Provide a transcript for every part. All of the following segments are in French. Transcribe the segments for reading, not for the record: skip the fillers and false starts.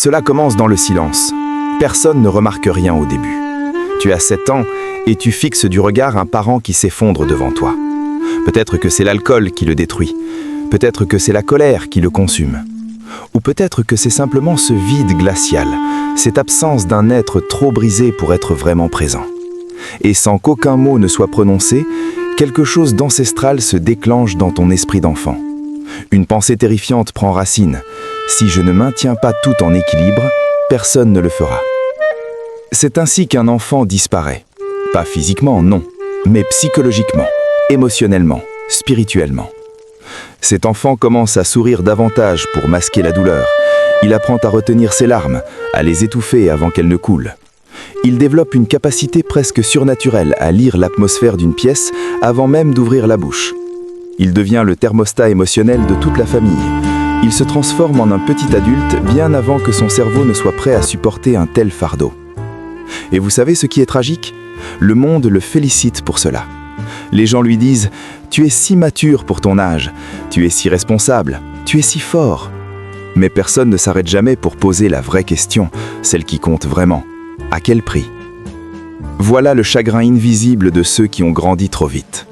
Cela commence dans le silence. Personne ne remarque rien au début. Tu as 7 ans et tu fixes du regard un parent qui s'effondre devant toi. Peut-être que c'est l'alcool qui le détruit. Peut-être que c'est la colère qui le consume. Ou peut-être que c'est simplement ce vide glacial, cette absence d'un être trop brisé pour être vraiment présent. Et sans qu'aucun mot ne soit prononcé, quelque chose d'ancestral se déclenche dans ton esprit d'enfant. Une pensée terrifiante prend racine. Si je ne maintiens pas tout en équilibre, personne ne le fera. C'est ainsi qu'un enfant disparaît. Pas physiquement, non, mais psychologiquement, émotionnellement, spirituellement. Cet enfant commence à sourire davantage pour masquer la douleur. Il apprend à retenir ses larmes, à les étouffer avant qu'elles ne coulent. Il développe une capacité presque surnaturelle à lire l'atmosphère d'une pièce avant même d'ouvrir la bouche. Il devient le thermostat émotionnel de toute la famille. Il se transforme en un petit adulte bien avant que son cerveau ne soit prêt à supporter un tel fardeau. Et vous savez ce qui est tragique ? Le monde le félicite pour cela. Les gens lui disent « Tu es si mature pour ton âge, tu es si responsable, tu es si fort ». Mais personne ne s'arrête jamais pour poser la vraie question, celle qui compte vraiment. À quel prix ? Voilà le chagrin invisible de ceux qui ont grandi trop vite.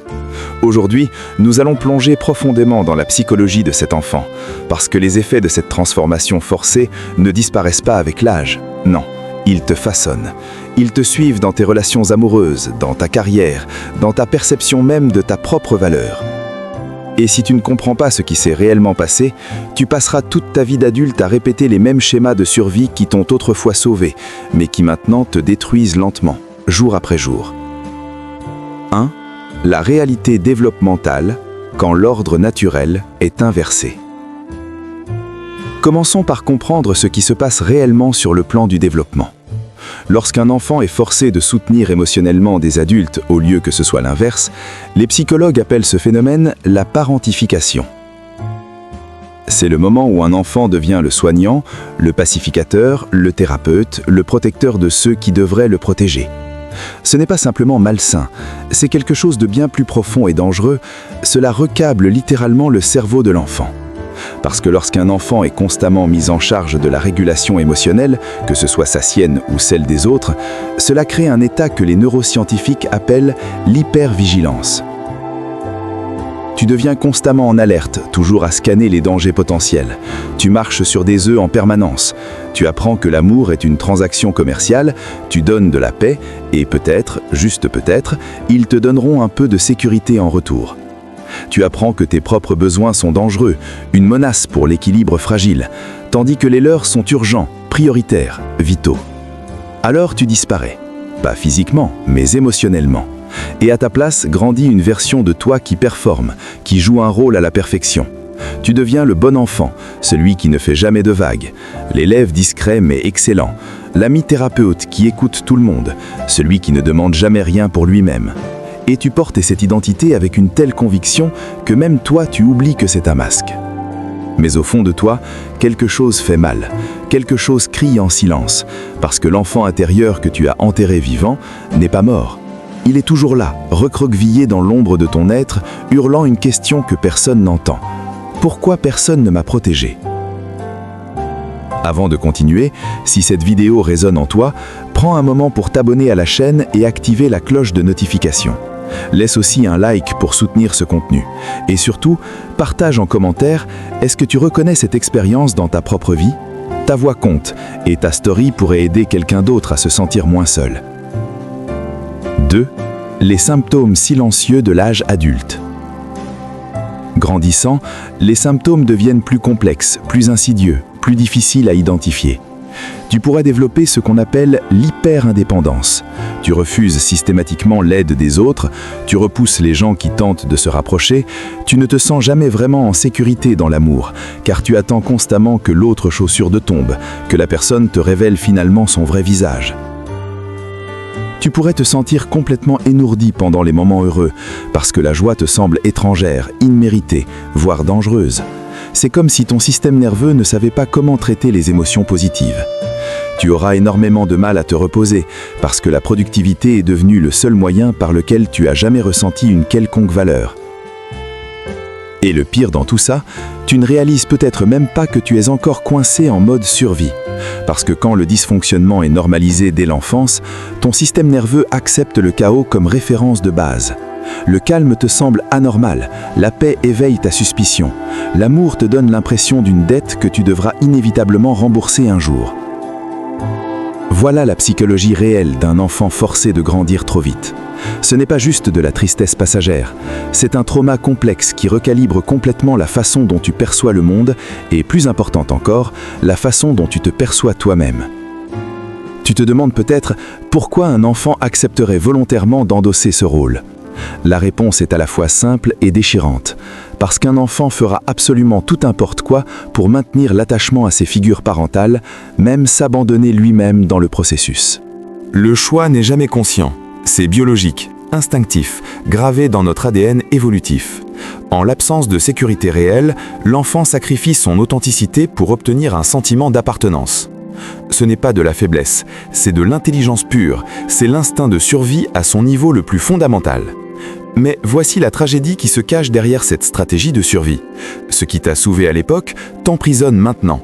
Aujourd'hui, nous allons plonger profondément dans la psychologie de cet enfant, parce que les effets de cette transformation forcée ne disparaissent pas avec l'âge. Non, ils te façonnent. Ils te suivent dans tes relations amoureuses, dans ta carrière, dans ta perception même de ta propre valeur. Et si tu ne comprends pas ce qui s'est réellement passé, tu passeras toute ta vie d'adulte à répéter les mêmes schémas de survie qui t'ont autrefois sauvé, mais qui maintenant te détruisent lentement, jour après jour. 1. La réalité développementale, quand l'ordre naturel est inversé. Commençons par comprendre ce qui se passe réellement sur le plan du développement. Lorsqu'un enfant est forcé de soutenir émotionnellement des adultes au lieu que ce soit l'inverse, les psychologues appellent ce phénomène la parentification. C'est le moment où un enfant devient le soignant, le pacificateur, le thérapeute, le protecteur de ceux qui devraient le protéger. Ce n'est pas simplement malsain, c'est quelque chose de bien plus profond et dangereux, cela recable littéralement le cerveau de l'enfant. Parce que lorsqu'un enfant est constamment mis en charge de la régulation émotionnelle, que ce soit sa sienne ou celle des autres, cela crée un état que les neuroscientifiques appellent l'hypervigilance. Tu deviens constamment en alerte, toujours à scanner les dangers potentiels. Tu marches sur des œufs en permanence. Tu apprends que l'amour est une transaction commerciale, tu donnes de la paix et peut-être, juste peut-être, ils te donneront un peu de sécurité en retour. Tu apprends que tes propres besoins sont dangereux, une menace pour l'équilibre fragile, tandis que les leurs sont urgents, prioritaires, vitaux. Alors tu disparais, pas physiquement, mais émotionnellement. Et à ta place grandit une version de toi qui performe, qui joue un rôle à la perfection. Tu deviens le bon enfant, celui qui ne fait jamais de vagues, l'élève discret mais excellent, l'ami thérapeute qui écoute tout le monde, celui qui ne demande jamais rien pour lui-même. Et tu portes cette identité avec une telle conviction que même toi tu oublies que c'est un masque. Mais au fond de toi, quelque chose fait mal, quelque chose crie en silence, parce que l'enfant intérieur que tu as enterré vivant n'est pas mort. Il est toujours là, recroquevillé dans l'ombre de ton être, hurlant une question que personne n'entend. Pourquoi personne ne m'a protégé ? Avant de continuer, si cette vidéo résonne en toi, prends un moment pour t'abonner à la chaîne et activer la cloche de notification. Laisse aussi un like pour soutenir ce contenu. Et surtout, partage en commentaire, est-ce que tu reconnais cette expérience dans ta propre vie ? Ta voix compte et ta story pourrait aider quelqu'un d'autre à se sentir moins seul. 2. Les symptômes silencieux de l'âge adulte. Grandissant, les symptômes deviennent plus complexes, plus insidieux, plus difficiles à identifier. Tu pourrais développer ce qu'on appelle l'hyper-indépendance. Tu refuses systématiquement l'aide des autres, tu repousses les gens qui tentent de se rapprocher, tu ne te sens jamais vraiment en sécurité dans l'amour, car tu attends constamment que l'autre chaussure de tombe, que la personne te révèle finalement son vrai visage. Tu pourrais te sentir complètement énourdi pendant les moments heureux, parce que la joie te semble étrangère, imméritée, voire dangereuse. C'est comme si ton système nerveux ne savait pas comment traiter les émotions positives. Tu auras énormément de mal à te reposer, parce que la productivité est devenue le seul moyen par lequel tu as jamais ressenti une quelconque valeur. Et le pire dans tout ça, tu ne réalises peut-être même pas que tu es encore coincé en mode survie. Parce que quand le dysfonctionnement est normalisé dès l'enfance, ton système nerveux accepte le chaos comme référence de base. Le calme te semble anormal, la paix éveille ta suspicion, l'amour te donne l'impression d'une dette que tu devras inévitablement rembourser un jour. Voilà la psychologie réelle d'un enfant forcé de grandir trop vite. Ce n'est pas juste de la tristesse passagère, c'est un trauma complexe qui recalibre complètement la façon dont tu perçois le monde et, plus important encore, la façon dont tu te perçois toi-même. Tu te demandes peut-être pourquoi un enfant accepterait volontairement d'endosser ce rôle. La réponse est à la fois simple et déchirante, parce qu'un enfant fera absolument tout n'importe quoi pour maintenir l'attachement à ses figures parentales, même s'abandonner lui-même dans le processus. Le choix n'est jamais conscient, c'est biologique, instinctif, gravé dans notre ADN évolutif. En l'absence de sécurité réelle, l'enfant sacrifie son authenticité pour obtenir un sentiment d'appartenance. Ce n'est pas de la faiblesse, c'est de l'intelligence pure, c'est l'instinct de survie à son niveau le plus fondamental. Mais voici la tragédie qui se cache derrière cette stratégie de survie. Ce qui t'a sauvé à l'époque t'emprisonne maintenant.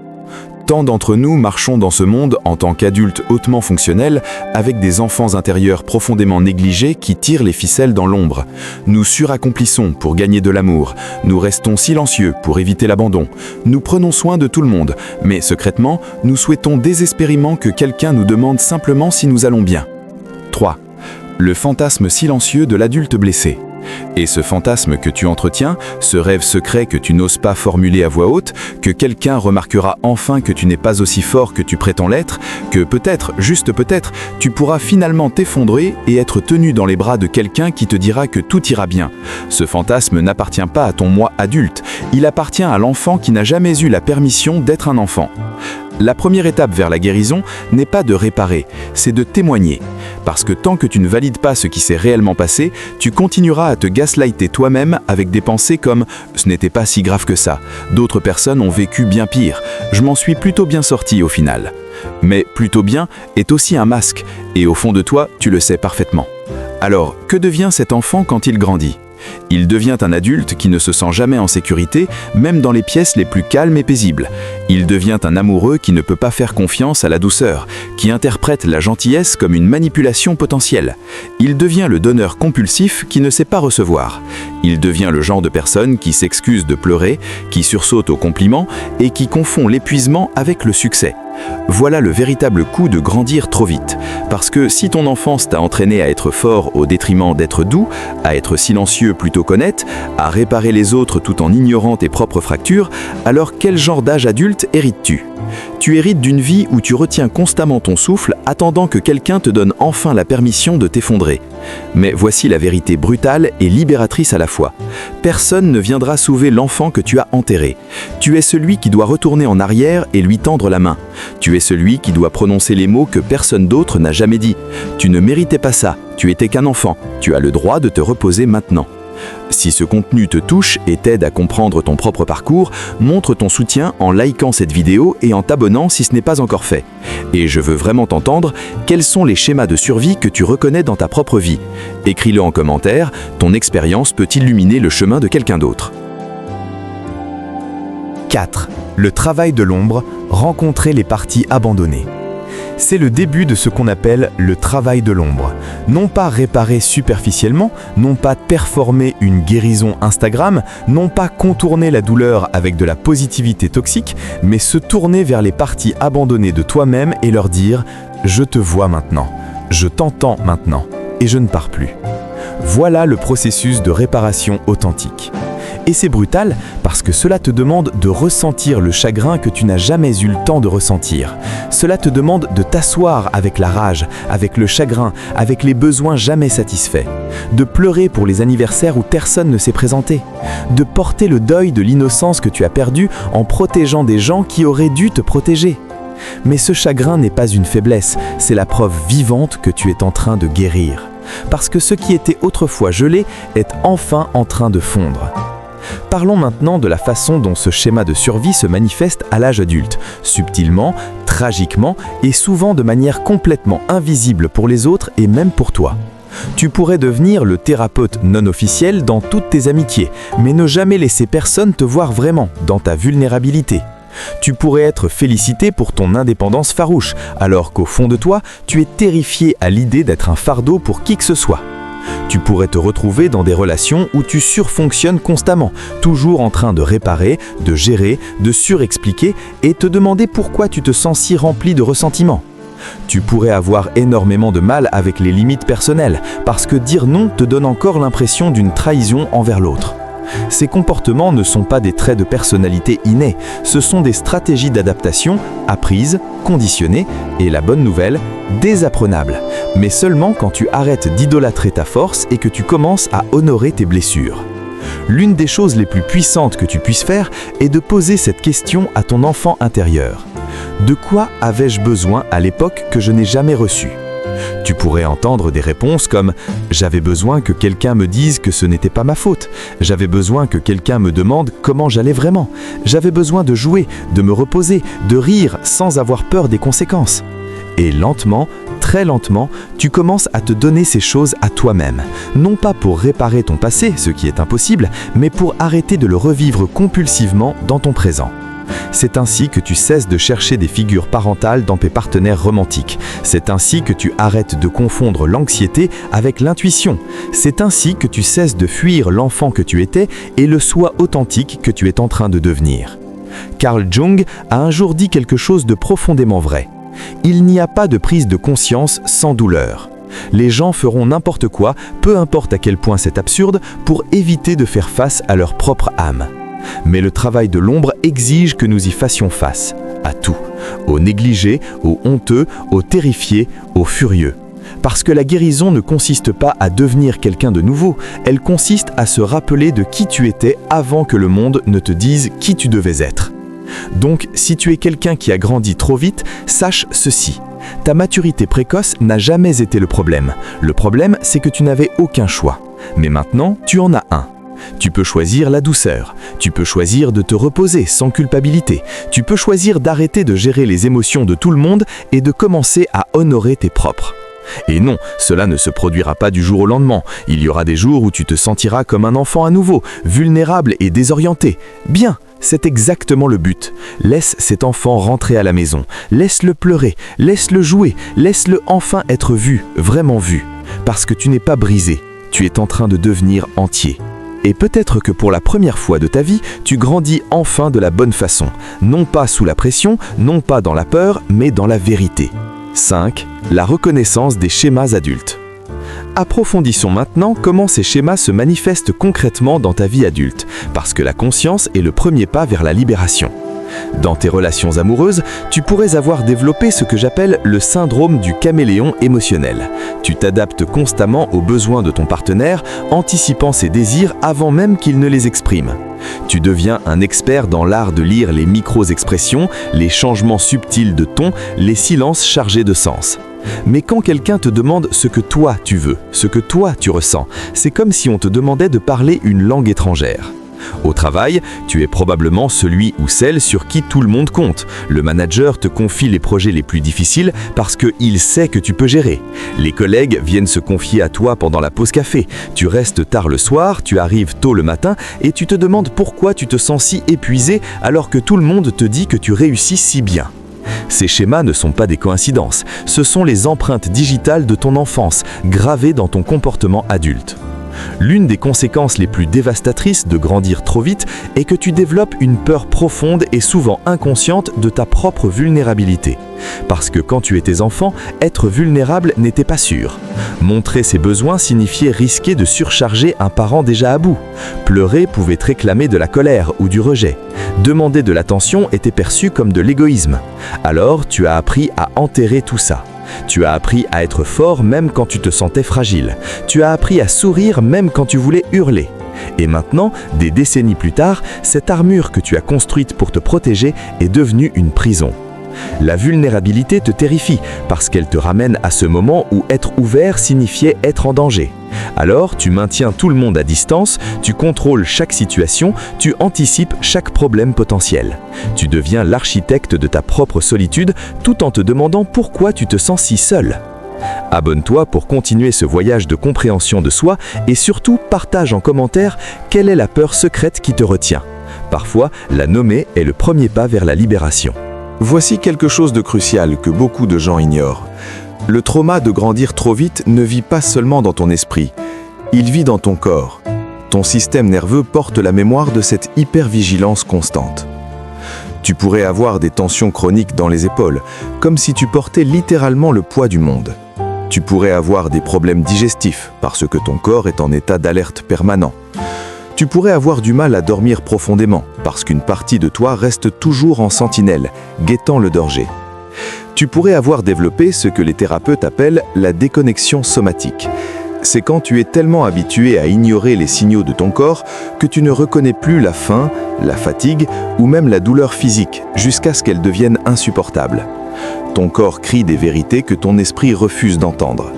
Tant d'entre nous marchons dans ce monde en tant qu'adultes hautement fonctionnels, avec des enfants intérieurs profondément négligés qui tirent les ficelles dans l'ombre. Nous suraccomplissons pour gagner de l'amour, nous restons silencieux pour éviter l'abandon, nous prenons soin de tout le monde, mais secrètement, nous souhaitons désespérément que quelqu'un nous demande simplement si nous allons bien. 3. Le fantasme silencieux de l'adulte blessé. Et ce fantasme que tu entretiens, ce rêve secret que tu n'oses pas formuler à voix haute, que quelqu'un remarquera enfin que tu n'es pas aussi fort que tu prétends l'être, que peut-être, juste peut-être, tu pourras finalement t'effondrer et être tenu dans les bras de quelqu'un qui te dira que tout ira bien. Ce fantasme n'appartient pas à ton moi adulte, il appartient à l'enfant qui n'a jamais eu la permission d'être un enfant. La première étape vers la guérison n'est pas de réparer, c'est de témoigner. Parce que tant que tu ne valides pas ce qui s'est réellement passé, tu continueras à te gaslighter toi-même avec des pensées comme « ce n'était pas si grave que ça, d'autres personnes ont vécu bien pire, je m'en suis plutôt bien sorti au final ». Mais « plutôt bien » est aussi un masque, et au fond de toi, tu le sais parfaitement. Alors, que devient cet enfant quand il grandit ? Il devient un adulte qui ne se sent jamais en sécurité, même dans les pièces les plus calmes et paisibles. Il devient un amoureux qui ne peut pas faire confiance à la douceur, qui interprète la gentillesse comme une manipulation potentielle. Il devient le donneur compulsif qui ne sait pas recevoir. Il devient le genre de personne qui s'excuse de pleurer, qui sursaute aux compliments et qui confond l'épuisement avec le succès. Voilà le véritable coup de grandir trop vite. Parce que si ton enfance t'a entraîné à être fort au détriment d'être doux, à être silencieux plutôt qu'honnête, à réparer les autres tout en ignorant tes propres fractures, alors quel genre d'âge adulte hérites-tu ? Tu hérites d'une vie où tu retiens constamment ton souffle, attendant que quelqu'un te donne enfin la permission de t'effondrer. Mais voici la vérité brutale et libératrice à la fois. Personne ne viendra sauver l'enfant que tu as enterré. Tu es celui qui doit retourner en arrière et lui tendre la main. Tu es celui qui doit prononcer les mots que personne d'autre n'a jamais dit. Tu ne méritais pas ça, tu étais qu'un enfant. Tu as le droit de te reposer maintenant. Si ce contenu te touche et t'aide à comprendre ton propre parcours, montre ton soutien en likant cette vidéo et en t'abonnant si ce n'est pas encore fait. Et je veux vraiment t'entendre, quels sont les schémas de survie que tu reconnais dans ta propre vie ? Écris-le en commentaire, ton expérience peut illuminer le chemin de quelqu'un d'autre. 4. Le travail de l'ombre, rencontrer les parties abandonnées. C'est le début de ce qu'on appelle le travail de l'ombre. Non pas réparer superficiellement, non pas performer une guérison Instagram, non pas contourner la douleur avec de la positivité toxique, mais se tourner vers les parties abandonnées de toi-même et leur dire « Je te vois maintenant, je t'entends maintenant, et je ne pars plus ». Voilà le processus de réparation authentique. Et c'est brutal parce que cela te demande de ressentir le chagrin que tu n'as jamais eu le temps de ressentir. Cela te demande de t'asseoir avec la rage, avec le chagrin, avec les besoins jamais satisfaits. De pleurer pour les anniversaires où personne ne s'est présenté. De porter le deuil de l'innocence que tu as perdue en protégeant des gens qui auraient dû te protéger. Mais ce chagrin n'est pas une faiblesse, c'est la preuve vivante que tu es en train de guérir. Parce que ce qui était autrefois gelé est enfin en train de fondre. Parlons maintenant de la façon dont ce schéma de survie se manifeste à l'âge adulte, subtilement, tragiquement et souvent de manière complètement invisible pour les autres et même pour toi. Tu pourrais devenir le thérapeute non officiel dans toutes tes amitiés, mais ne jamais laisser personne te voir vraiment dans ta vulnérabilité. Tu pourrais être félicité pour ton indépendance farouche, alors qu'au fond de toi, tu es terrifié à l'idée d'être un fardeau pour qui que ce soit. Tu pourrais te retrouver dans des relations où tu surfonctionnes constamment, toujours en train de réparer, de gérer, de surexpliquer et te demander pourquoi tu te sens si rempli de ressentiment. Tu pourrais avoir énormément de mal avec les limites personnelles, parce que dire non te donne encore l'impression d'une trahison envers l'autre. Ces comportements ne sont pas des traits de personnalité innés, ce sont des stratégies d'adaptation apprises, conditionnées et, la bonne nouvelle, désapprenables, mais seulement quand tu arrêtes d'idolâtrer ta force et que tu commences à honorer tes blessures. L'une des choses les plus puissantes que tu puisses faire est de poser cette question à ton enfant intérieur. De quoi avais-je besoin à l'époque que je n'ai jamais reçu ? Tu pourrais entendre des réponses comme « J'avais besoin que quelqu'un me dise que ce n'était pas ma faute. J'avais besoin que quelqu'un me demande comment j'allais vraiment. J'avais besoin de jouer, de me reposer, de rire sans avoir peur des conséquences. » Et lentement, très lentement, tu commences à te donner ces choses à toi-même. Non pas pour réparer ton passé, ce qui est impossible, mais pour arrêter de le revivre compulsivement dans ton présent. C'est ainsi que tu cesses de chercher des figures parentales dans tes partenaires romantiques. C'est ainsi que tu arrêtes de confondre l'anxiété avec l'intuition. C'est ainsi que tu cesses de fuir l'enfant que tu étais et le soi authentique que tu es en train de devenir. Carl Jung a un jour dit quelque chose de profondément vrai. Il n'y a pas de prise de conscience sans douleur. Les gens feront n'importe quoi, peu importe à quel point c'est absurde, pour éviter de faire face à leur propre âme. Mais le travail de l'ombre exige que nous y fassions face, à tout, aux négligés, aux honteux, aux terrifiés, aux furieux. Parce que la guérison ne consiste pas à devenir quelqu'un de nouveau, elle consiste à se rappeler de qui tu étais avant que le monde ne te dise qui tu devais être. Donc, si tu es quelqu'un qui a grandi trop vite, sache ceci. Ta maturité précoce n'a jamais été le problème. Le problème, c'est que tu n'avais aucun choix. Mais maintenant, tu en as un. Tu peux choisir la douceur, tu peux choisir de te reposer sans culpabilité, tu peux choisir d'arrêter de gérer les émotions de tout le monde et de commencer à honorer tes propres. Et non, cela ne se produira pas du jour au lendemain. Il y aura des jours où tu te sentiras comme un enfant à nouveau, vulnérable et désorienté. Bien, c'est exactement le but. Laisse cet enfant rentrer à la maison, laisse-le pleurer, laisse-le jouer, laisse-le enfin être vu, vraiment vu. Parce que tu n'es pas brisé, tu es en train de devenir entier. Et peut-être que pour la première fois de ta vie, tu grandis enfin de la bonne façon. Non pas sous la pression, non pas dans la peur, mais dans la vérité. 5. La reconnaissance des schémas adultes. Approfondissons maintenant comment ces schémas se manifestent concrètement dans ta vie adulte, parce que la conscience est le premier pas vers la libération. Dans tes relations amoureuses, tu pourrais avoir développé ce que j'appelle le syndrome du caméléon émotionnel. Tu t'adaptes constamment aux besoins de ton partenaire, anticipant ses désirs avant même qu'il ne les exprime. Tu deviens un expert dans l'art de lire les micro-expressions, les changements subtils de ton, les silences chargés de sens. Mais quand quelqu'un te demande ce que toi tu veux, ce que toi tu ressens, c'est comme si on te demandait de parler une langue étrangère. Au travail, tu es probablement celui ou celle sur qui tout le monde compte. Le manager te confie les projets les plus difficiles parce qu'il sait que tu peux gérer. Les collègues viennent se confier à toi pendant la pause café. Tu restes tard le soir, tu arrives tôt le matin et tu te demandes pourquoi tu te sens si épuisé alors que tout le monde te dit que tu réussis si bien. Ces schémas ne sont pas des coïncidences, ce sont les empreintes digitales de ton enfance, gravées dans ton comportement adulte. L'une des conséquences les plus dévastatrices de grandir trop vite est que tu développes une peur profonde et souvent inconsciente de ta propre vulnérabilité. Parce que quand tu étais enfant, être vulnérable n'était pas sûr. Montrer ses besoins signifiait risquer de surcharger un parent déjà à bout. Pleurer pouvait te réclamer de la colère ou du rejet. Demander de l'attention était perçu comme de l'égoïsme. Alors tu as appris à enterrer tout ça. Tu as appris à être fort même quand tu te sentais fragile. Tu as appris à sourire même quand tu voulais hurler. Et maintenant, des décennies plus tard, cette armure que tu as construite pour te protéger est devenue une prison. La vulnérabilité te terrifie parce qu'elle te ramène à ce moment où être ouvert signifiait être en danger. Alors, tu maintiens tout le monde à distance, tu contrôles chaque situation, tu anticipes chaque problème potentiel. Tu deviens l'architecte de ta propre solitude tout en te demandant pourquoi tu te sens si seul. Abonne-toi pour continuer ce voyage de compréhension de soi et surtout partage en commentaire quelle est la peur secrète qui te retient. Parfois, la nommer est le premier pas vers la libération. Voici quelque chose de crucial que beaucoup de gens ignorent. Le trauma de grandir trop vite ne vit pas seulement dans ton esprit, il vit dans ton corps. Ton système nerveux porte la mémoire de cette hypervigilance constante. Tu pourrais avoir des tensions chroniques dans les épaules, comme si tu portais littéralement le poids du monde. Tu pourrais avoir des problèmes digestifs, parce que ton corps est en état d'alerte permanent. Tu pourrais avoir du mal à dormir profondément, parce qu'une partie de toi reste toujours en sentinelle, guettant le danger. Tu pourrais avoir développé ce que les thérapeutes appellent la déconnexion somatique. C'est quand tu es tellement habitué à ignorer les signaux de ton corps que tu ne reconnais plus la faim, la fatigue ou même la douleur physique, jusqu'à ce qu'elle devienne insupportable. Ton corps crie des vérités que ton esprit refuse d'entendre.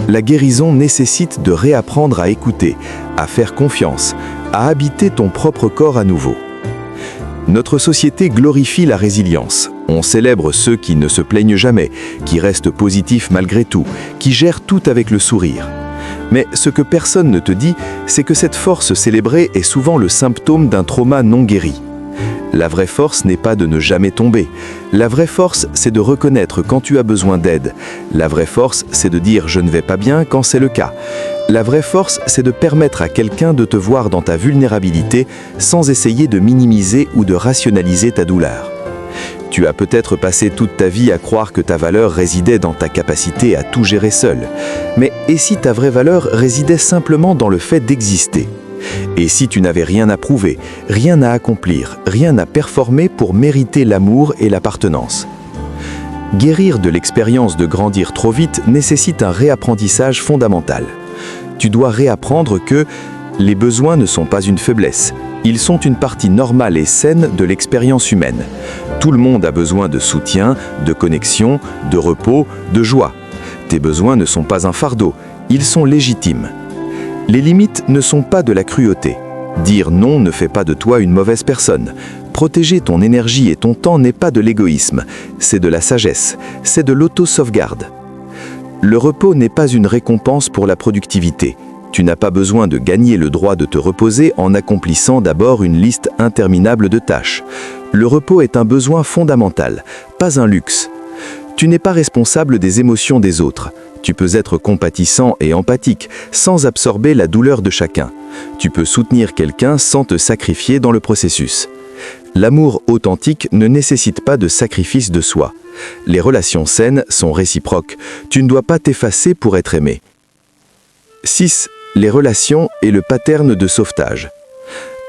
La guérison nécessite de réapprendre à écouter, à faire confiance, à habiter ton propre corps à nouveau. Notre société glorifie la résilience. On célèbre ceux qui ne se plaignent jamais, qui restent positifs malgré tout, qui gèrent tout avec le sourire. Mais ce que personne ne te dit, c'est que cette force célébrée est souvent le symptôme d'un trauma non guéri. La vraie force n'est pas de ne jamais tomber. La vraie force, c'est de reconnaître quand tu as besoin d'aide. La vraie force, c'est de dire « je ne vais pas bien » quand c'est le cas. La vraie force, c'est de permettre à quelqu'un de te voir dans ta vulnérabilité sans essayer de minimiser ou de rationaliser ta douleur. Tu as peut-être passé toute ta vie à croire que ta valeur résidait dans ta capacité à tout gérer seul. Mais et si ta vraie valeur résidait simplement dans le fait d'exister ? Et si tu n'avais rien à prouver, rien à accomplir, rien à performer pour mériter l'amour et l'appartenance ? Guérir de l'expérience de grandir trop vite nécessite un réapprentissage fondamental. Tu dois réapprendre que les besoins ne sont pas une faiblesse. Ils sont une partie normale et saine de l'expérience humaine. Tout le monde a besoin de soutien, de connexion, de repos, de joie. Tes besoins ne sont pas un fardeau, ils sont légitimes. Les limites ne sont pas de la cruauté. Dire non ne fait pas de toi une mauvaise personne. Protéger ton énergie et ton temps n'est pas de l'égoïsme, c'est de la sagesse, c'est de l'auto-sauvegarde. Le repos n'est pas une récompense pour la productivité. Tu n'as pas besoin de gagner le droit de te reposer en accomplissant d'abord une liste interminable de tâches. Le repos est un besoin fondamental, pas un luxe. Tu n'es pas responsable des émotions des autres. Tu peux être compatissant et empathique, sans absorber la douleur de chacun. Tu peux soutenir quelqu'un sans te sacrifier dans le processus. L'amour authentique ne nécessite pas de sacrifice de soi. Les relations saines sont réciproques. Tu ne dois pas t'effacer pour être aimé. 6. Les relations et le pattern de sauvetage.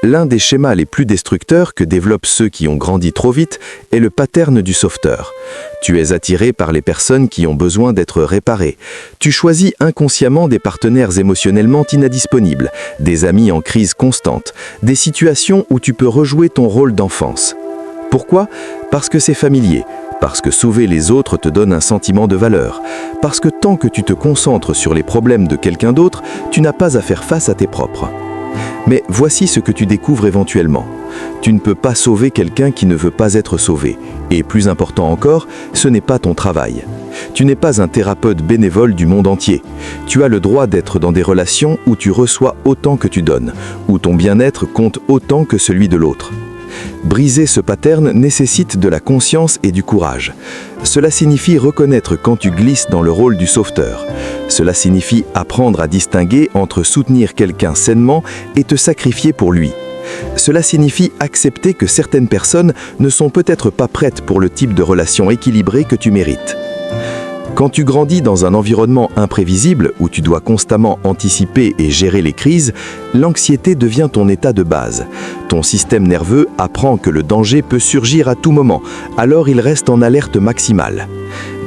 L'un des schémas les plus destructeurs que développent ceux qui ont grandi trop vite est le pattern du sauveteur. Tu es attiré par les personnes qui ont besoin d'être réparées. Tu choisis inconsciemment des partenaires émotionnellement indisponibles, des amis en crise constante, des situations où tu peux rejouer ton rôle d'enfance. Pourquoi ? Parce que c'est familier. Parce que sauver les autres te donne un sentiment de valeur. Parce que tant que tu te concentres sur les problèmes de quelqu'un d'autre, tu n'as pas à faire face à tes propres. Mais voici ce que tu découvres éventuellement. Tu ne peux pas sauver quelqu'un qui ne veut pas être sauvé. Et plus important encore, ce n'est pas ton travail. Tu n'es pas un thérapeute bénévole du monde entier. Tu as le droit d'être dans des relations où tu reçois autant que tu donnes, où ton bien-être compte autant que celui de l'autre. Briser ce pattern nécessite de la conscience et du courage. Cela signifie reconnaître quand tu glisses dans le rôle du sauveteur. Cela signifie apprendre à distinguer entre soutenir quelqu'un sainement et te sacrifier pour lui. Cela signifie accepter que certaines personnes ne sont peut-être pas prêtes pour le type de relation équilibrée que tu mérites. Quand tu grandis dans un environnement imprévisible où tu dois constamment anticiper et gérer les crises, l'anxiété devient ton état de base. Ton système nerveux apprend que le danger peut surgir à tout moment, alors il reste en alerte maximale.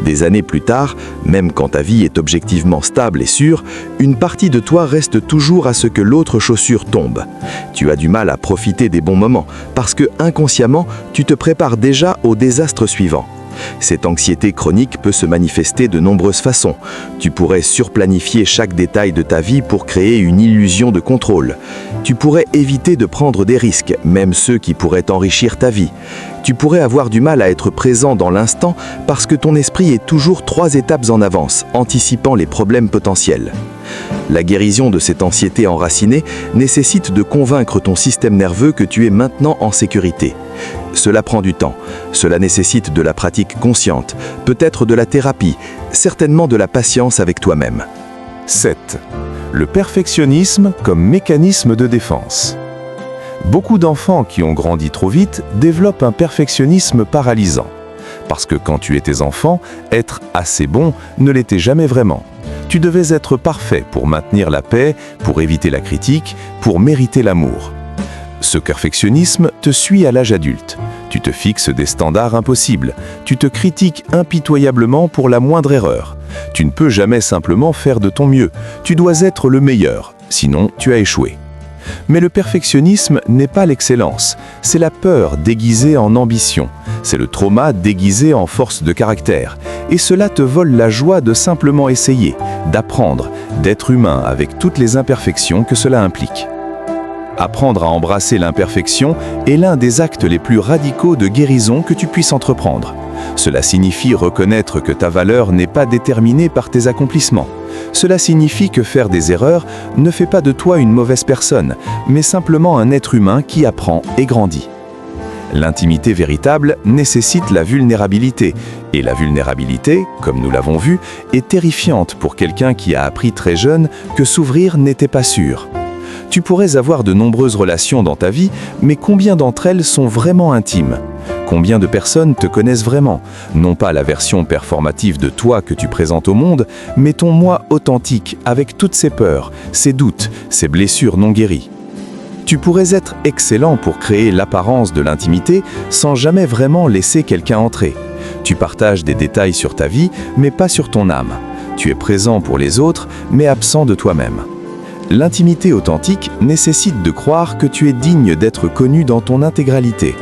Des années plus tard, même quand ta vie est objectivement stable et sûre, une partie de toi reste toujours à ce que l'autre chaussure tombe. Tu as du mal à profiter des bons moments parce que, inconsciemment, tu te prépares déjà au désastre suivant. Cette anxiété chronique peut se manifester de nombreuses façons. Tu pourrais surplanifier chaque détail de ta vie pour créer une illusion de contrôle. Tu pourrais éviter de prendre des risques, même ceux qui pourraient enrichir ta vie. Tu pourrais avoir du mal à être présent dans l'instant parce que ton esprit est toujours 3 étapes en avance, anticipant les problèmes potentiels. La guérison de cette anxiété enracinée nécessite de convaincre ton système nerveux que tu es maintenant en sécurité. Cela prend du temps, cela nécessite de la pratique consciente, peut-être de la thérapie, certainement de la patience avec toi-même. 7. Le perfectionnisme comme mécanisme de défense. Beaucoup d'enfants qui ont grandi trop vite développent un perfectionnisme paralysant. Parce que quand tu étais enfant, être assez bon ne l'était jamais vraiment. Tu devais être parfait pour maintenir la paix, pour éviter la critique, pour mériter l'amour. Ce perfectionnisme te suit à l'âge adulte. Tu te fixes des standards impossibles. Tu te critiques impitoyablement pour la moindre erreur. Tu ne peux jamais simplement faire de ton mieux. Tu dois être le meilleur, sinon tu as échoué. Mais le perfectionnisme n'est pas l'excellence, c'est la peur déguisée en ambition, c'est le trauma déguisé en force de caractère, et cela te vole la joie de simplement essayer, d'apprendre, d'être humain avec toutes les imperfections que cela implique. Apprendre à embrasser l'imperfection est l'un des actes les plus radicaux de guérison que tu puisses entreprendre. Cela signifie reconnaître que ta valeur n'est pas déterminée par tes accomplissements. Cela signifie que faire des erreurs ne fait pas de toi une mauvaise personne, mais simplement un être humain qui apprend et grandit. L'intimité véritable nécessite la vulnérabilité, et la vulnérabilité, comme nous l'avons vu, est terrifiante pour quelqu'un qui a appris très jeune que s'ouvrir n'était pas sûr. Tu pourrais avoir de nombreuses relations dans ta vie, mais combien d'entre elles sont vraiment intimes ? Combien de personnes te connaissent vraiment ? Non pas la version performative de toi que tu présentes au monde, mais ton moi authentique avec toutes ses peurs, ses doutes, ses blessures non guéries. Tu pourrais être excellent pour créer l'apparence de l'intimité sans jamais vraiment laisser quelqu'un entrer. Tu partages des détails sur ta vie, mais pas sur ton âme. Tu es présent pour les autres, mais absent de toi-même. L'intimité authentique nécessite de croire que tu es digne d'être connu dans ton intégralité.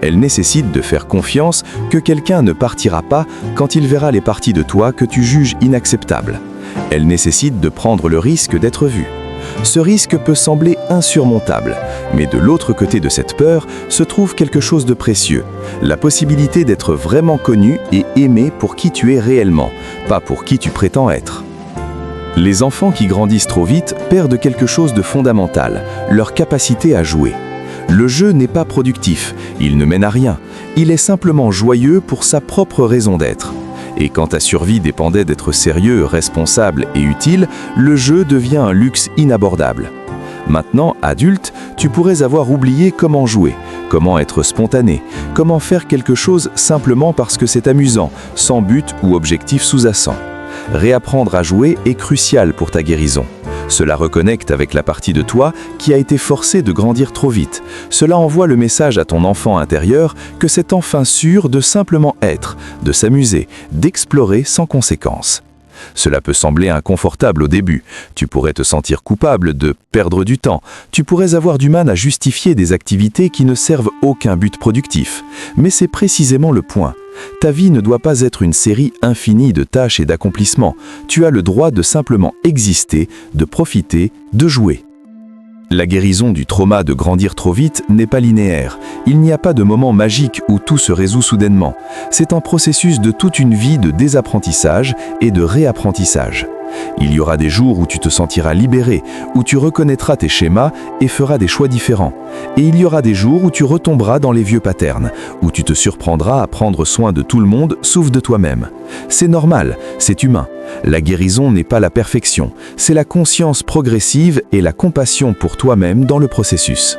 Elle nécessite de faire confiance que quelqu'un ne partira pas quand il verra les parties de toi que tu juges inacceptables. Elle nécessite de prendre le risque d'être vu. Ce risque peut sembler insurmontable, mais de l'autre côté de cette peur se trouve quelque chose de précieux, la possibilité d'être vraiment connu et aimé pour qui tu es réellement, pas pour qui tu prétends être. Les enfants qui grandissent trop vite perdent quelque chose de fondamental, leur capacité à jouer. Le jeu n'est pas productif, il ne mène à rien, il est simplement joyeux pour sa propre raison d'être. Et quand ta survie dépendait d'être sérieux, responsable et utile, le jeu devient un luxe inabordable. Maintenant, adulte, tu pourrais avoir oublié comment jouer, comment être spontané, comment faire quelque chose simplement parce que c'est amusant, sans but ou objectif sous-jacent. Réapprendre à jouer est crucial pour ta guérison. Cela reconnecte avec la partie de toi qui a été forcée de grandir trop vite. Cela envoie le message à ton enfant intérieur que c'est enfin sûr de simplement être, de s'amuser, d'explorer sans conséquence. Cela peut sembler inconfortable au début. Tu pourrais te sentir coupable de perdre du temps. Tu pourrais avoir du mal à justifier des activités qui ne servent aucun but productif. Mais c'est précisément le point. Ta vie ne doit pas être une série infinie de tâches et d'accomplissements. Tu as le droit de simplement exister, de profiter, de jouer. La guérison du trauma de grandir trop vite n'est pas linéaire. Il n'y a pas de moment magique où tout se résout soudainement. C'est un processus de toute une vie de désapprentissage et de réapprentissage. Il y aura des jours où tu te sentiras libéré, où tu reconnaîtras tes schémas et feras des choix différents. Et il y aura des jours où tu retomberas dans les vieux patterns, où tu te surprendras à prendre soin de tout le monde sauf de toi-même. C'est normal, c'est humain. La guérison n'est pas la perfection, c'est la conscience progressive et la compassion pour toi-même dans le processus.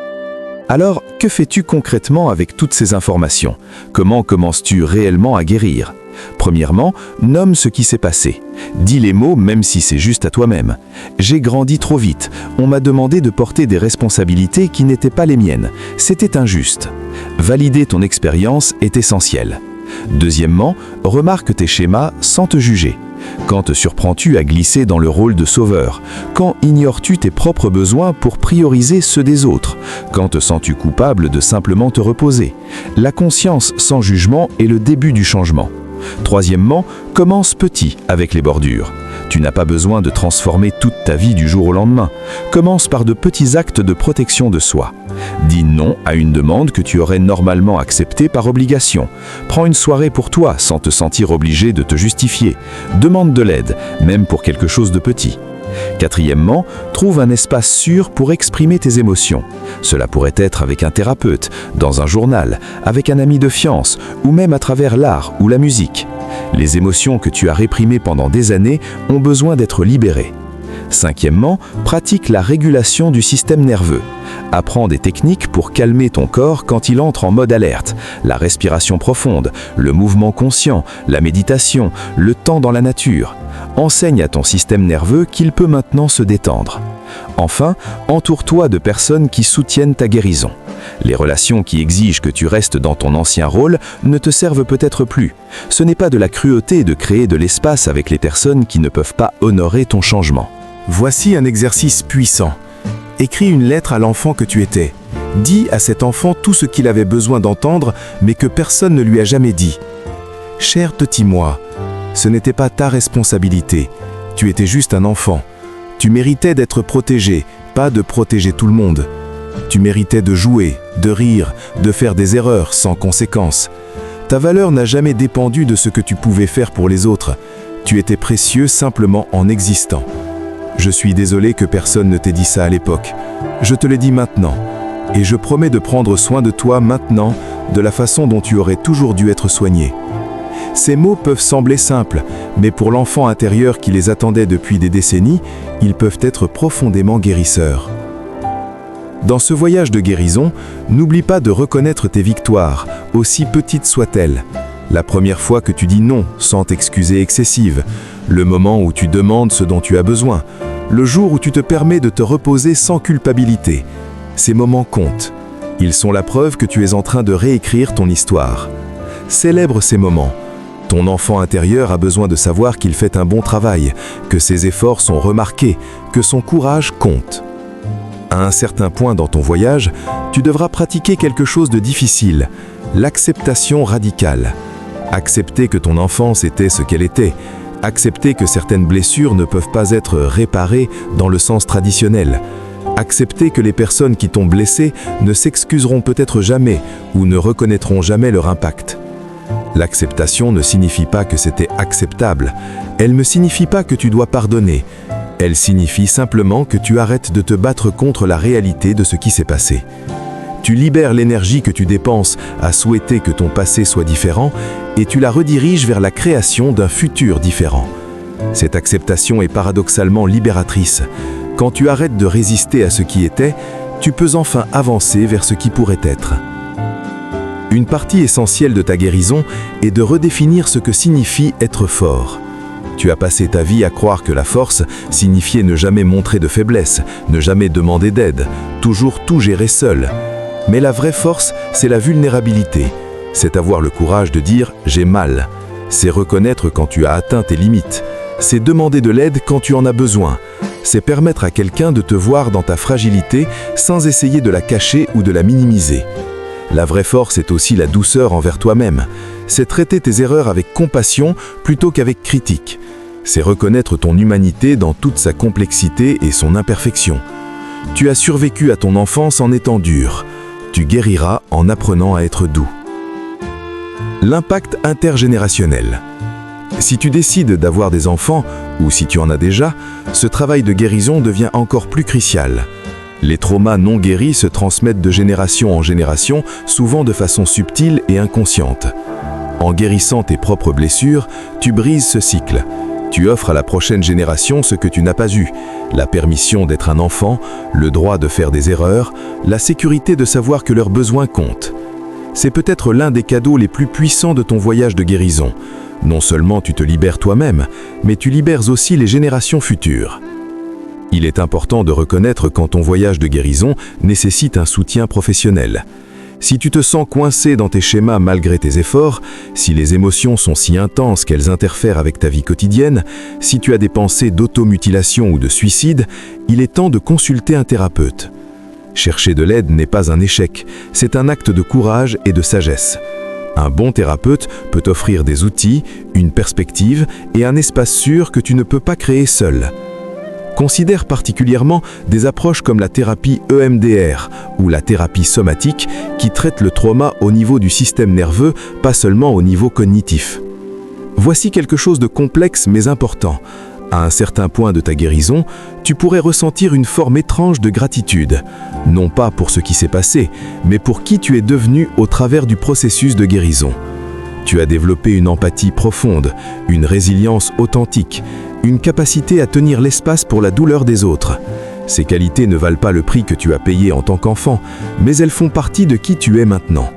Alors, que fais-tu concrètement avec toutes ces informations ? Comment commences-tu réellement à guérir ? Premièrement, nomme ce qui s'est passé. Dis les mots même si c'est juste à toi-même. J'ai grandi trop vite. On m'a demandé de porter des responsabilités qui n'étaient pas les miennes. C'était injuste. Valider ton expérience est essentiel. Deuxièmement, remarque tes schémas sans te juger. Quand te surprends-tu à glisser dans le rôle de sauveur ? Quand ignores-tu tes propres besoins pour prioriser ceux des autres ? Quand te sens-tu coupable de simplement te reposer ? La conscience sans jugement est le début du changement. Troisièmement, commence petit avec les bordures. Tu n'as pas besoin de transformer toute ta vie du jour au lendemain. Commence par de petits actes de protection de soi. Dis non à une demande que tu aurais normalement acceptée par obligation. Prends une soirée pour toi sans te sentir obligé de te justifier. Demande de l'aide, même pour quelque chose de petit. Quatrièmement, trouve un espace sûr pour exprimer tes émotions. Cela pourrait être avec un thérapeute, dans un journal, avec un ami de fiance, ou même à travers l'art ou la musique. Les émotions que tu as réprimées pendant des années ont besoin d'être libérées. Cinquièmement, pratique la régulation du système nerveux. Apprends des techniques pour calmer ton corps quand il entre en mode alerte. La respiration profonde, le mouvement conscient, la méditation, le temps dans la nature. Enseigne à ton système nerveux qu'il peut maintenant se détendre. Enfin, entoure-toi de personnes qui soutiennent ta guérison. Les relations qui exigent que tu restes dans ton ancien rôle ne te servent peut-être plus. Ce n'est pas de la cruauté de créer de l'espace avec les personnes qui ne peuvent pas honorer ton changement. Voici un exercice puissant. Écris une lettre à l'enfant que tu étais. Dis à cet enfant tout ce qu'il avait besoin d'entendre, mais que personne ne lui a jamais dit. Cher petit moi, ce n'était pas ta responsabilité. Tu étais juste un enfant. Tu méritais d'être protégé, pas de protéger tout le monde. Tu méritais de jouer, de rire, de faire des erreurs sans conséquence. Ta valeur n'a jamais dépendu de ce que tu pouvais faire pour les autres. Tu étais précieux simplement en existant. Je suis désolé que personne ne t'ait dit ça à l'époque. Je te le dis maintenant. Et je promets de prendre soin de toi maintenant, de la façon dont tu aurais toujours dû être soigné. Ces mots peuvent sembler simples, mais pour l'enfant intérieur qui les attendait depuis des décennies, ils peuvent être profondément guérisseurs. Dans ce voyage de guérison, n'oublie pas de reconnaître tes victoires, aussi petites soient-elles. La première fois que tu dis non sans t'excuser excessive, le moment où tu demandes ce dont tu as besoin, le jour où tu te permets de te reposer sans culpabilité. Ces moments comptent. Ils sont la preuve que tu es en train de réécrire ton histoire. Célèbre ces moments. Ton enfant intérieur a besoin de savoir qu'il fait un bon travail, que ses efforts sont remarqués, que son courage compte. À un certain point dans ton voyage, tu devras pratiquer quelque chose de difficile, l'acceptation radicale. Accepter que ton enfance était ce qu'elle était, accepter que certaines blessures ne peuvent pas être réparées dans le sens traditionnel, accepter que les personnes qui t'ont blessé ne s'excuseront peut-être jamais ou ne reconnaîtront jamais leur impact. L'acceptation ne signifie pas que c'était acceptable, elle ne signifie pas que tu dois pardonner, elle signifie simplement que tu arrêtes de te battre contre la réalité de ce qui s'est passé. Tu libères l'énergie que tu dépenses à souhaiter que ton passé soit différent et tu la rediriges vers la création d'un futur différent. Cette acceptation est paradoxalement libératrice. Quand tu arrêtes de résister à ce qui était, tu peux enfin avancer vers ce qui pourrait être. Une partie essentielle de ta guérison est de redéfinir ce que signifie être fort. Tu as passé ta vie à croire que la force signifiait ne jamais montrer de faiblesse, ne jamais demander d'aide, toujours tout gérer seul. Mais la vraie force, c'est la vulnérabilité. C'est avoir le courage de dire « j'ai mal ». C'est reconnaître quand tu as atteint tes limites. C'est demander de l'aide quand tu en as besoin. C'est permettre à quelqu'un de te voir dans ta fragilité sans essayer de la cacher ou de la minimiser. La vraie force est aussi la douceur envers toi-même. C'est traiter tes erreurs avec compassion plutôt qu'avec critique. C'est reconnaître ton humanité dans toute sa complexité et son imperfection. Tu as survécu à ton enfance en étant dur. Tu guériras en apprenant à être doux. L'impact intergénérationnel. Si tu décides d'avoir des enfants, ou si tu en as déjà, ce travail de guérison devient encore plus crucial. Les traumas non guéris se transmettent de génération en génération, souvent de façon subtile et inconsciente. En guérissant tes propres blessures, tu brises ce cycle. Tu offres à la prochaine génération ce que tu n'as pas eu, la permission d'être un enfant, le droit de faire des erreurs, la sécurité de savoir que leurs besoins comptent. C'est peut-être l'un des cadeaux les plus puissants de ton voyage de guérison. Non seulement tu te libères toi-même, mais tu libères aussi les générations futures. Il est important de reconnaître quand ton voyage de guérison nécessite un soutien professionnel. Si tu te sens coincé dans tes schémas malgré tes efforts, si les émotions sont si intenses qu'elles interfèrent avec ta vie quotidienne, si tu as des pensées d'automutilation ou de suicide, il est temps de consulter un thérapeute. Chercher de l'aide n'est pas un échec, c'est un acte de courage et de sagesse. Un bon thérapeute peut t'offrir des outils, une perspective et un espace sûr que tu ne peux pas créer seul. Considère particulièrement des approches comme la thérapie EMDR ou la thérapie somatique qui traite le trauma au niveau du système nerveux, pas seulement au niveau cognitif. Voici quelque chose de complexe mais important. À un certain point de ta guérison, tu pourrais ressentir une forme étrange de gratitude, non pas pour ce qui s'est passé, mais pour qui tu es devenu au travers du processus de guérison. Tu as développé une empathie profonde, une résilience authentique, une capacité à tenir l'espace pour la douleur des autres. Ces qualités ne valent pas le prix que tu as payé en tant qu'enfant, mais elles font partie de qui tu es maintenant.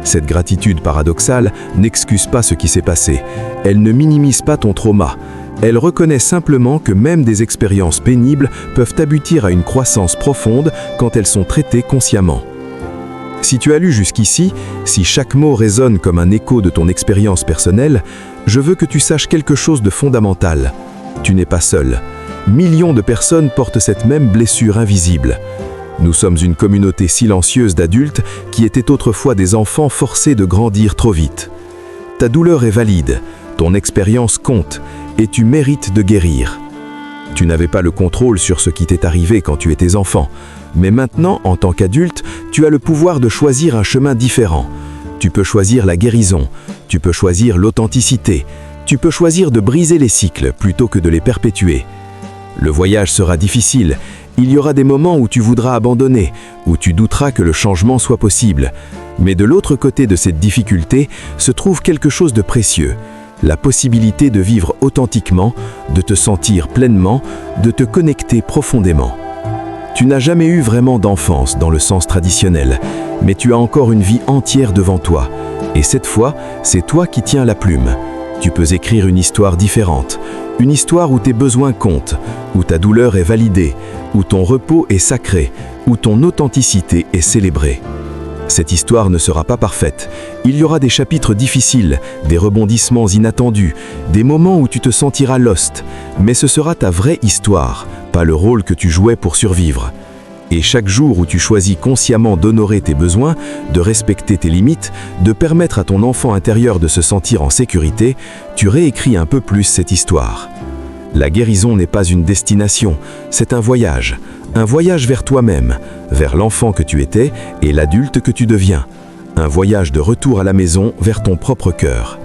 Cette gratitude paradoxale n'excuse pas ce qui s'est passé, elle ne minimise pas ton trauma. Elle reconnaît simplement que même des expériences pénibles peuvent aboutir à une croissance profonde quand elles sont traitées consciemment. Si tu as lu jusqu'ici, si chaque mot résonne comme un écho de ton expérience personnelle, je veux que tu saches quelque chose de fondamental. Tu n'es pas seul. Millions de personnes portent cette même blessure invisible. Nous sommes une communauté silencieuse d'adultes qui étaient autrefois des enfants forcés de grandir trop vite. Ta douleur est valide, ton expérience compte, et tu mérites de guérir. Tu n'avais pas le contrôle sur ce qui t'est arrivé quand tu étais enfant, mais maintenant, en tant qu'adulte, tu as le pouvoir de choisir un chemin différent. Tu peux choisir la guérison, tu peux choisir l'authenticité, tu peux choisir de briser les cycles plutôt que de les perpétuer. Le voyage sera difficile, il y aura des moments où tu voudras abandonner, où tu douteras que le changement soit possible. Mais de l'autre côté de cette difficulté se trouve quelque chose de précieux. La possibilité de vivre authentiquement, de te sentir pleinement, de te connecter profondément. Tu n'as jamais eu vraiment d'enfance dans le sens traditionnel, mais tu as encore une vie entière devant toi. Et cette fois, c'est toi qui tiens la plume. Tu peux écrire une histoire différente, une histoire où tes besoins comptent, où ta douleur est validée, où ton repos est sacré, où ton authenticité est célébrée. Cette histoire ne sera pas parfaite. Il y aura des chapitres difficiles, des rebondissements inattendus, des moments où tu te sentiras lost, mais ce sera ta vraie histoire, pas le rôle que tu jouais pour survivre. Et chaque jour où tu choisis consciemment d'honorer tes besoins, de respecter tes limites, de permettre à ton enfant intérieur de se sentir en sécurité, tu réécris un peu plus cette histoire. La guérison n'est pas une destination, c'est un voyage vers toi-même, vers l'enfant que tu étais et l'adulte que tu deviens. Un voyage de retour à la maison vers ton propre cœur.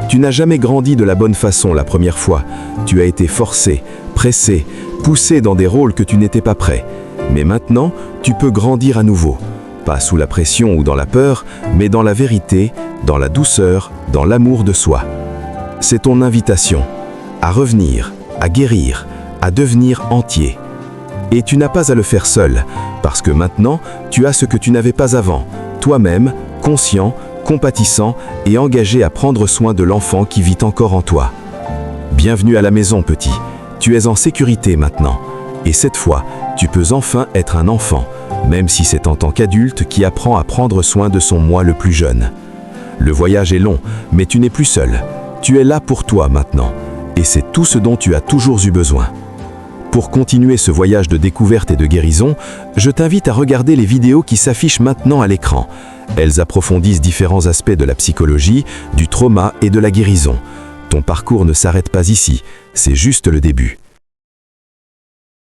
Tu n'as jamais grandi de la bonne façon la première fois. Tu as été forcé, pressé, poussé dans des rôles que tu n'étais pas prêt. Mais maintenant, tu peux grandir à nouveau. Pas sous la pression ou dans la peur, mais dans la vérité, dans la douceur, dans l'amour de soi. C'est ton invitation à revenir, à guérir, à devenir entier. Et tu n'as pas à le faire seul, parce que maintenant, tu as ce que tu n'avais pas avant, toi-même, conscient, compatissant et engagé à prendre soin de l'enfant qui vit encore en toi. Bienvenue à la maison, petit. Tu es en sécurité maintenant. Et cette fois, tu peux enfin être un enfant, même si c'est en tant qu'adulte qui apprend à prendre soin de son moi le plus jeune. Le voyage est long, mais tu n'es plus seul. Tu es là pour toi maintenant, et c'est tout ce dont tu as toujours eu besoin. Pour continuer ce voyage de découverte et de guérison, je t'invite à regarder les vidéos qui s'affichent maintenant à l'écran. Elles approfondissent différents aspects de la psychologie, du trauma et de la guérison. Ton parcours ne s'arrête pas ici, c'est juste le début.